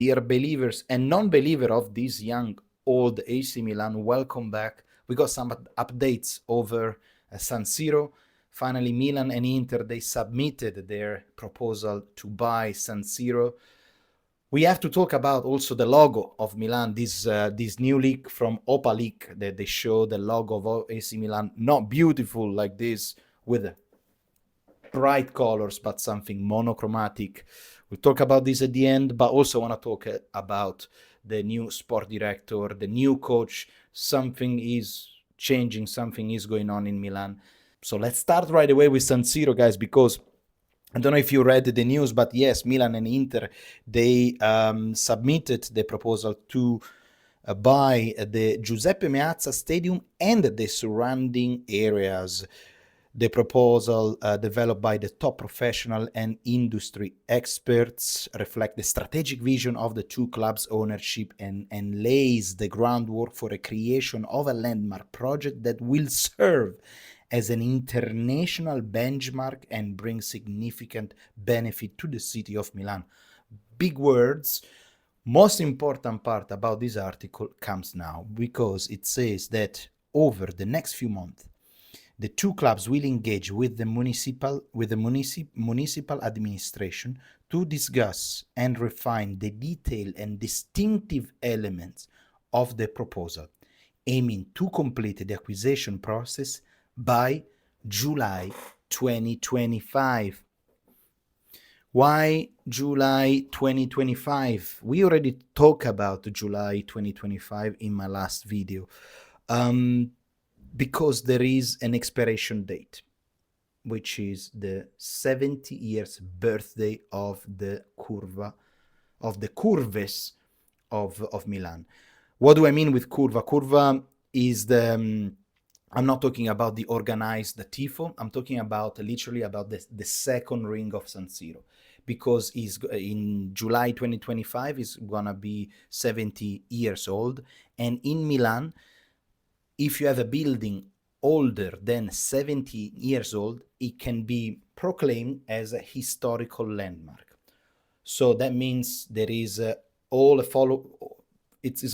Dear believers and non-believer of this young old AC Milan, welcome back. We got some updates over San Siro. Finally, Milan and Inter, they submitted their proposal to buy San Siro. We have to talk about also the logo of Milan, this new leak from Opa Leak that they show the logo of AC Milan, not beautiful like this with bright colors, but something monochromatic. We'll talk about this at the end, but also want to talk about the new sport director, the new coach. Something is changing, something is going on in Milan. So let's start right away with San Siro, guys, because I don't know if you read the news, but yes, Milan and Inter, they submitted the proposal to buy the Giuseppe Meazza Stadium and the surrounding areas. The proposal developed by the top professional and industry experts reflect the strategic vision of the two clubs' ownership and lays the groundwork for a creation of a landmark project that will serve as an international benchmark and bring significant benefit to the city of Milan. Big words. Most important part about this article comes now, because it says that over the next few months, the two clubs will engage with the municipal administration to discuss and refine the detailed and distinctive elements of the proposal, aiming to complete the acquisition process by July 2025. Why July 2025? We already talked about July 2025 in my last video. Because there is an expiration date, which is the 70 years birthday of the curva, of the curves of Milan. What do I mean with curva? Curva is the, I'm not talking about the organized the tifo, I'm talking about literally about the second ring of San Siro, because is in July 2025 is gonna be 70 years old, and in Milan, if you have a building older than 70 years old, it can be proclaimed as a historical landmark. So that means there is it's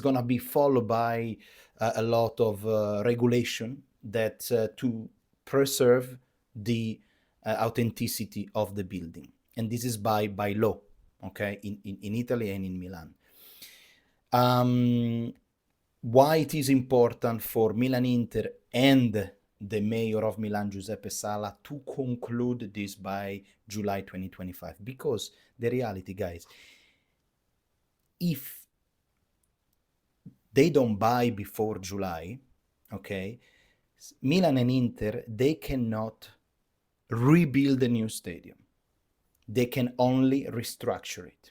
going to be followed by a lot of regulation that to preserve the authenticity of the building. And this is by law, okay, in Italy and in Milan. Why it is important for Milan Inter and the mayor of Milan, Giuseppe Sala, to conclude this by July 2025. Because the reality, guys, if they don't buy before July, okay, Milan and Inter, they cannot rebuild a new stadium. They can only restructure it.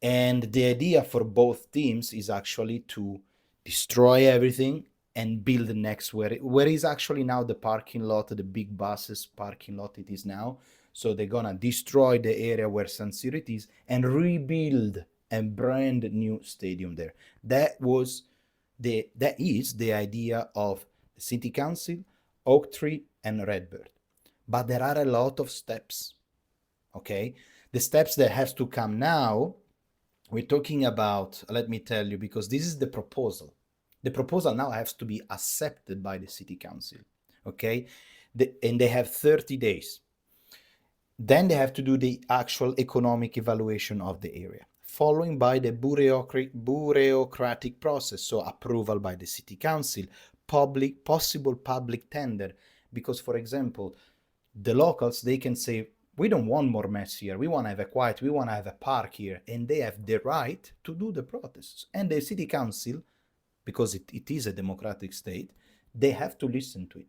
And the idea for both teams is actually to destroy everything and build the next where is actually now the parking lot, the big buses parking lot it is now. So they're gonna destroy the area where San Siro it is and rebuild a brand new stadium there. That is the idea of the city council, Oak Tree, and RedBird. But there are a lot of steps. Okay, the steps that has to come now. We're talking about, let me tell you, because this is the proposal. The proposal now has to be accepted by the city council, okay? And they have 30 days. Then they have to do the actual economic evaluation of the area, following by the bureaucratic process, so approval by the city council, possible public tender, because, for example, the locals, they can say, we don't want more mess here. We want to have a quiet, we want to have a park here. And they have the right to do the protests. And the city council, because it is a democratic state, they have to listen to it.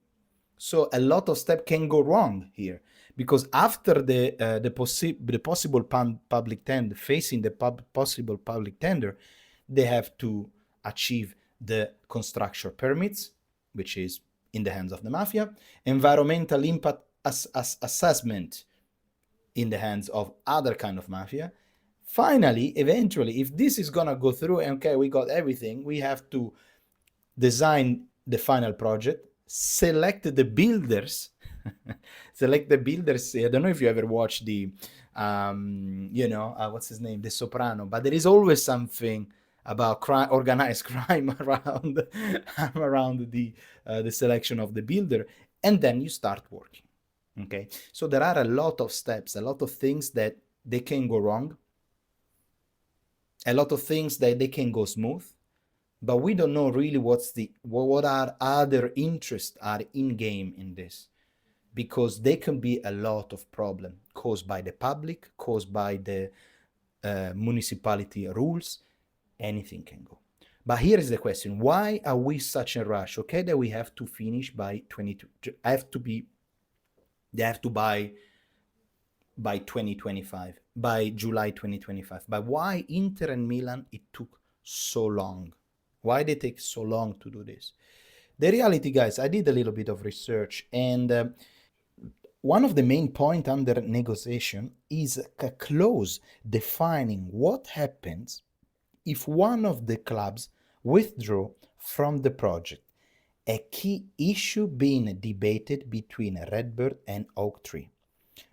So a lot of steps can go wrong here. Because after the possible public tender, facing the possible public tender, they have to achieve the construction permits, which is in the hands of the mafia, environmental impact assessment, in the hands of other kind of mafia. Finally, eventually, if this is gonna go through, and okay, we got everything, we have to design the final project, select the builders. I don't know if you ever watched the what's his name, the soprano, but there is always something about organized crime around around the selection of the builder, and then you start working. Okay, so there are a lot of steps, a lot of things that they can go wrong, a lot of things that they can go smooth, but we don't know really what are other interests are in game in this, because there can be a lot of problem caused by the public, caused by the municipality rules. Anything can go. But here is the question: why are we such a rush? Okay, that we have to finish by 22. They have to buy by 2025, by July 2025. But why Inter and Milan it took so long? Why they take so long to do this? The reality, guys, I did a little bit of research, and one of the main points under negotiation is a clause defining what happens if one of the clubs withdraw from the project, a key issue being debated between RedBird and Oak Tree.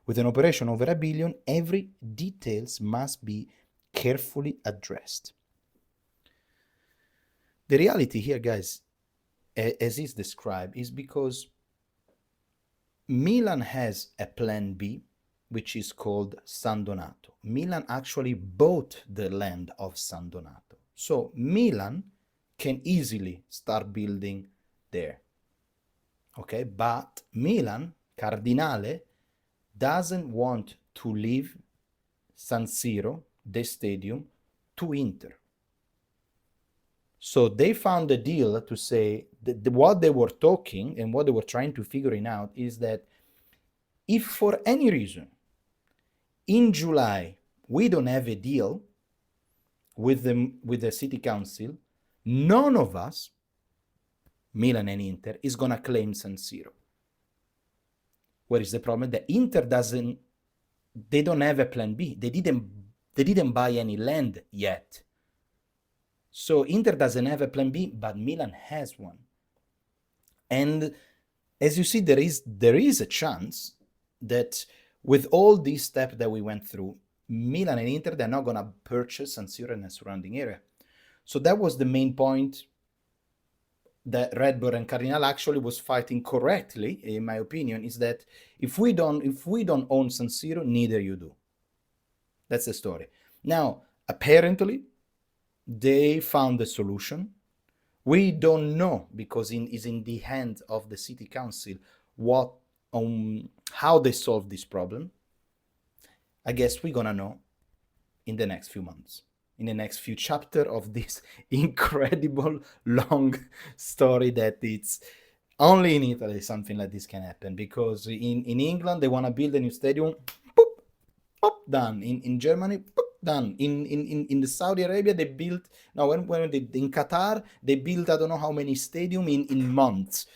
With an operation over $1 billion, every details must be carefully addressed. The reality here, guys, as is described, is because Milan has a plan B, which is called San Donato. Milan actually bought the land of San Donato. So Milan can easily start building there. Okay, but Milan, Cardinale, doesn't want to leave San Siro, the stadium, to Inter. So they found a deal to say that what they were talking and what they were trying to figuring out is that if for any reason in July we don't have a deal with the city council, none of us, Milan and Inter, is going to claim San Siro. Where is the problem? The Inter they don't have a plan B. They didn't buy any land yet. So Inter doesn't have a plan B, but Milan has one. And as you see, there is a chance that with all these steps that we went through, Milan and Inter, they're not going to purchase San Siro and the surrounding area. So that was the main point that RedBird and Cardinale actually was fighting correctly, in my opinion, is that if we don't own San Siro, neither you do. That's the story. Now, apparently, they found a solution. We don't know, because it's in the hands of the city council how they solve this problem. I guess we're gonna know in the next few months, in the next few chapters of this incredible long story that it's only in Italy something like this can happen, because in England they want to build a new stadium, boop, boop, done. In Germany, boop, done. In the Saudi Arabia they built, in Qatar they built I don't know how many stadium in months.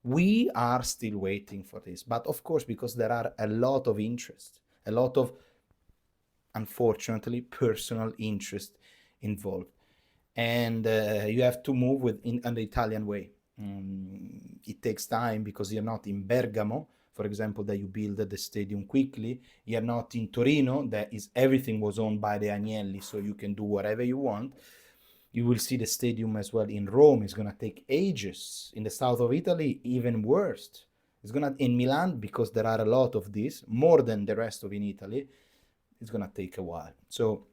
We are still waiting for this, but of course, because there are a lot of interest, a lot of, unfortunately, personal interest involved, and you have to move on the Italian way. It takes time, because you're not in Bergamo, for example, that you build the stadium quickly. You're not in Torino, everything was owned by the Agnelli, so you can do whatever you want. You will see the stadium as well in Rome. It's going to take ages. In the south of Italy, even worse. In Milan, because there are a lot of this, more than the rest of in Italy, it's going to take a while. So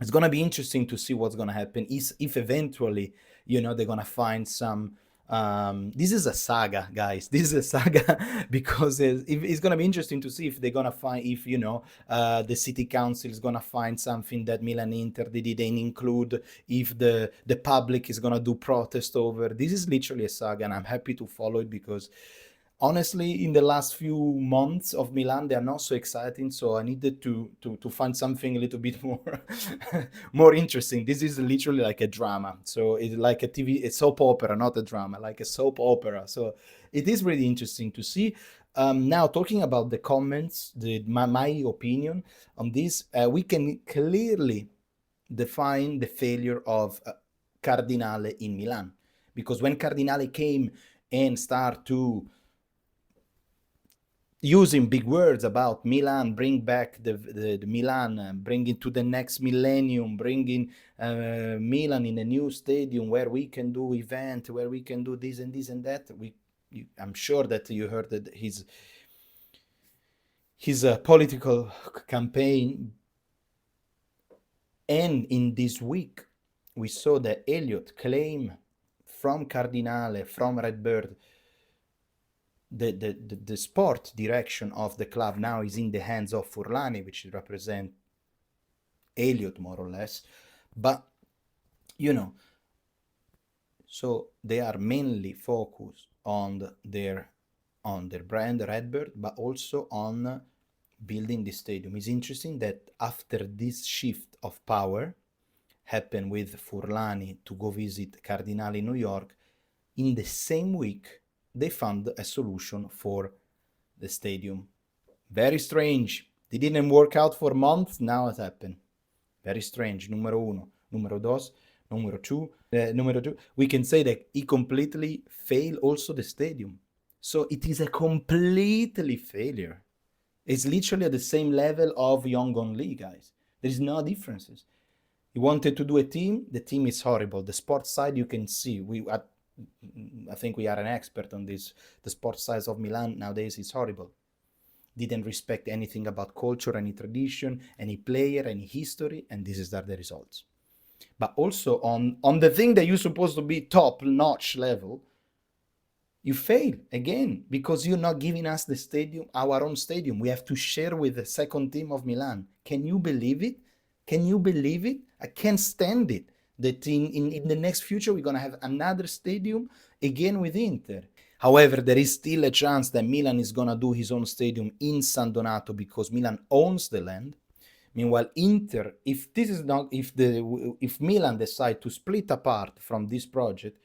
it's going to be interesting to see what's going to happen if eventually, they're going to find some. This is a saga, guys. This is a saga because it's going to be interesting to see if they're going to find, the city council is going to find something that Milan Inter they didn't include, if the public is going to do protest over. This is literally a saga, and I'm happy to follow it, because honestly, in the last few months of Milan, they are not so exciting. So I needed to find something a little bit more interesting. This is literally like a drama. So it's like a soap opera, not a drama, like a soap opera. So it is really interesting to see. Now, talking about the comments, my opinion on this, we can clearly define the failure of Cardinale in Milan. Because when Cardinale came and started to using big words about Milan, bring back the Milan, bring it to the next millennium, bringing Milan in a new stadium where we can do event, where we can do this and this and that. I'm sure that you heard that his political campaign. And in this week, we saw that Elliott claim from Cardinale, from RedBird, the sport direction of the club now is in the hands of Furlani, which represent Elliott more or less. But, you know, so they are mainly focused on their brand RedBird, but also on building the stadium. It's interesting that after this shift of power happened with Furlani to go visit Cardinale in New York, in the same week they found a solution for the stadium. Very strange. It didn't work out for months, now it happened. Very strange. Numero uno. Numero dos. Numero two. We can say that he completely failed also the stadium. So it is a completely failure. It's literally at the same level of Yongon Lee, guys. There is no differences. He wanted to do a team. The team is horrible. The sports side, you can see. I think we are an expert on this. The sports side of Milan nowadays is horrible. Didn't respect anything about culture, any tradition, any player, any history, and these are the results. But also on the thing that you're supposed to be top-notch level, you fail again because you're not giving us the stadium, our own stadium. We have to share with the second team of Milan. Can you believe it? Can you believe it? I can't stand it. That in the next future, we're going to have another stadium again with Inter. However, there is still a chance that Milan is going to do his own stadium in San Donato because Milan owns the land. Meanwhile, Inter, if Milan decide to split apart from this project,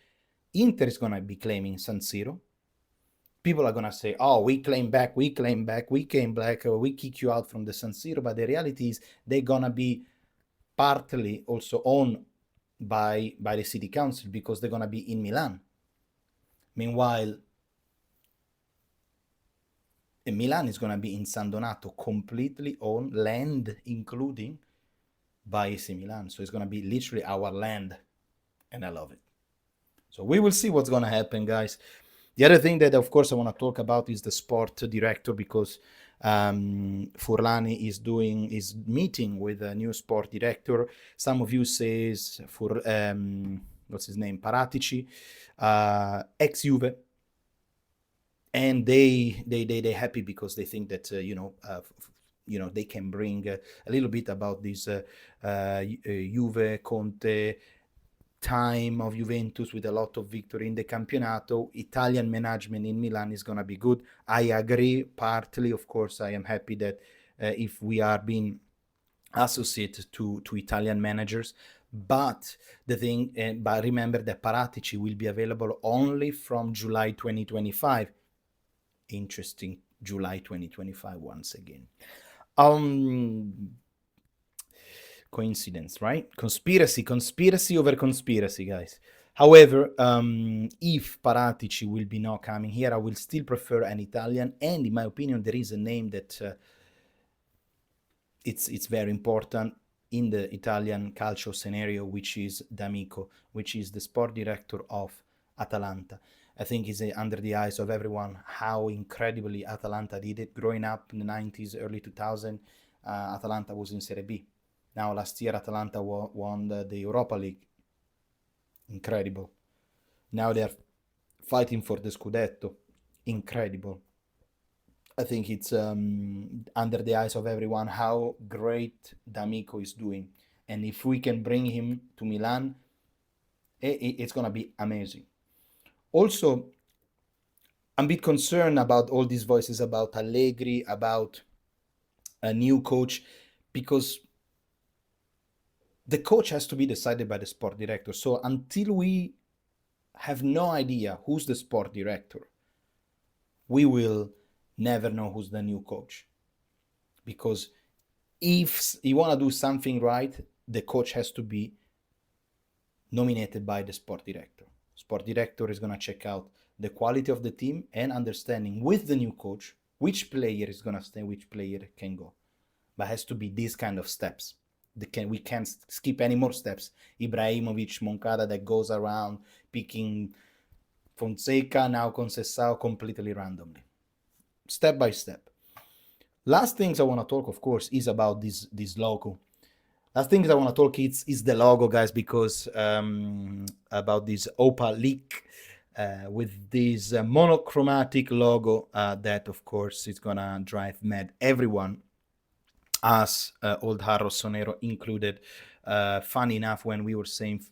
Inter is going to be claiming San Siro. People are going to say, oh, we came back, we came back, we kick you out from the San Siro. But the reality is they're going to be partly also owned by the city council because they're going to be in Milan. Meanwhile, Milan is going to be in San Donato, completely owned land, including by AC Milan. So it's going to be literally our land. And I love it. So we will see what's going to happen, guys. The other thing that, of course, I want to talk about is the sport director because Furlani is meeting with a new sport director. Some of you says what's his name, Paratici, ex-Juve, and they happy because they think that they can bring a little bit about this Juve Conte time of Juventus with a lot of victory in the Campionato. Italian management in Milan is going to be good. I agree partly. Of course, I am happy that if we are being associated to Italian managers, but but remember that Paratici will be available only from July 2025. Interesting, July 2025 once again. Coincidence, right? Conspiracy over conspiracy, guys. However, if Paratici will be not coming here, I will still prefer an Italian. And in my opinion, there is a name that it's very important in the Italian calcio scenario, which is D'Amico, which is the sport director of Atalanta. I think it's under the eyes of everyone how incredibly Atalanta did it. Growing up in the 90s, early 2000s, Atalanta was in Serie B. Now, last year, Atalanta won the Europa League. Incredible. Now they're fighting for the Scudetto. Incredible. I think it's under the eyes of everyone how great D'Amico is doing. And if we can bring him to Milan, it's going to be amazing. Also, I'm a bit concerned about all these voices about Allegri, about a new coach, because the coach has to be decided by the sport director. So until we have no idea who's the sport director, we will never know who's the new coach. Because if you want to do something right, the coach has to be nominated by the sport director. Sport director is going to check out the quality of the team and understanding with the new coach which player is gonna stay, which player can go. But has to be these kind of steps. We can't skip any more steps. Ibrahimovic, Moncada that goes around picking Fonseca, now Conceição completely randomly. Step by step. Last things I want to talk, of course, is about this logo. Last things I want to talk is the logo, guys, because about this OPA leak with this monochromatic logo that, of course, is gonna drive mad everyone, us old Rossonero included. Funny enough, when we were saying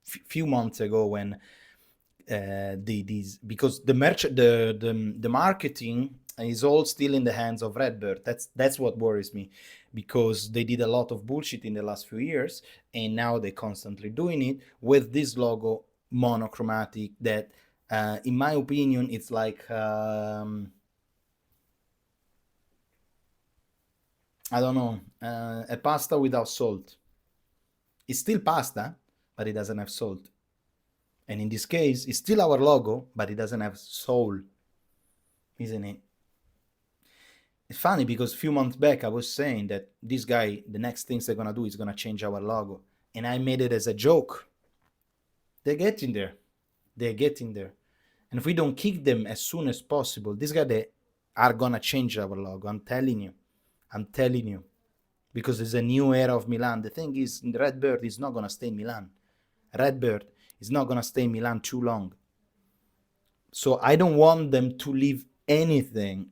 few months ago when because the marketing is all still in the hands of RedBird. That's what worries me, because they did a lot of bullshit in the last few years, and now they're constantly doing it with this logo monochromatic that, in my opinion, it's like I don't know, a pasta without salt. It's still pasta, but it doesn't have salt. And in this case, it's still our logo, but it doesn't have soul, isn't it? It's funny because a few months back I was saying that this guy, the next things they're gonna do is gonna change our logo, and I made it as a joke. They're getting there. They're getting there. And if we don't kick them as soon as possible, these guys, they are gonna change our logo. I'm telling you. Because there's a new era of Milan. The thing is, RedBird is not gonna stay in Milan. RedBird is not gonna stay in Milan too long. So I don't want them to leave anything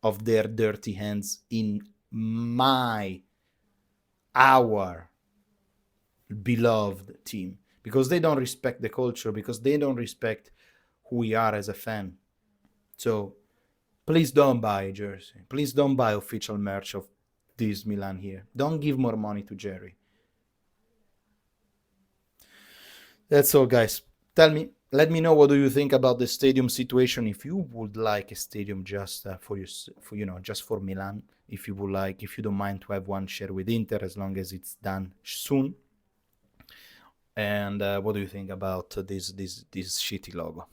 of their dirty hands in our beloved team, because they don't respect the culture, because they don't respect who we are as a fan. So please don't buy a jersey. Please don't buy official merch of this Milan here. Don't give more money to Jerry. That's all, guys. Let me know what do you think about the stadium situation. If you would like a stadium just just for Milan, if you don't mind to have one share with Inter, as long as it's done soon. And what do you think about this shitty logo?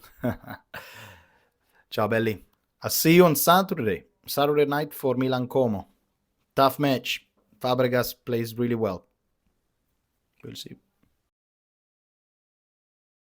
Ciao belli. I'll see you on Saturday night for Milan Como. Tough match. Fabregas plays really well. We'll see.